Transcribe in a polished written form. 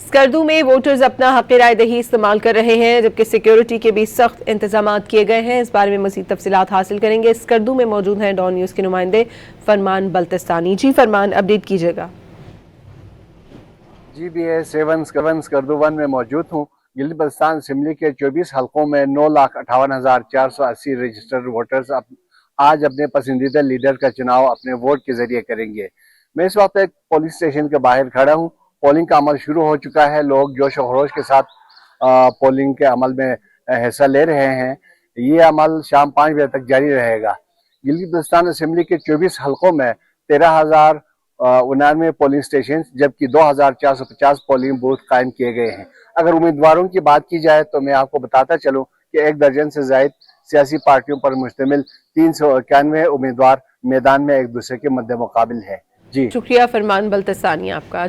स्कर्दू में वोटर्स अपना हक़ राय दही इस्तेमाल कर रहे हैं, जबकि सिक्योरिटी के भी सख्त इंतजामात किए गए हैं। इस बारे में मज़ीद तफसीलात हासिल करेंगे। स्कर्दू में मौजूद हैं डॉन न्यूज़ के नुमाइंदे फरमान बल्तिस्तानी। जी फरमान, अपडेट कीजिएगा। GBA7 स्कर्दू 1 में मौजूद हूँ। गिलगित-बल्तिस्तान असम्बली के 24 हलकों में 9,58,480 रजिस्टर्ड वोटर्स आज अपने पसंदीदा लीडर का चुनाव अपने वोट के जरिए करेंगे। मैं इस वक्त एक पोलिंग स्टेशन के बाहर खड़ा हूँ। पोलिंग का अमल शुरू हो चुका है। लोग जोश और खरोश के साथ पोलिंग के अमल में हिस्सा ले रहे हैं। ये अमल शाम 5 बजे तक जारी रहेगा। गिलगित-बल्तिस्तान असम्बली के 24 हलकों में 13,099 पोलिंग स्टेशन जबकि 2,450 पोलिंग बूथ कायम किए गए हैं। अगर उम्मीदवारों की बात की जाए तो मैं आपको बताता चलूं कि 1 दर्जन से ज़ायद सियासी पार्टियों पर मुश्तमिल 391 उम्मीदवार मैदान में एक दूसरे के मद्दे मुकाबिल है। जी शुक्रिया फरमान बल्तिस्तानी आपका।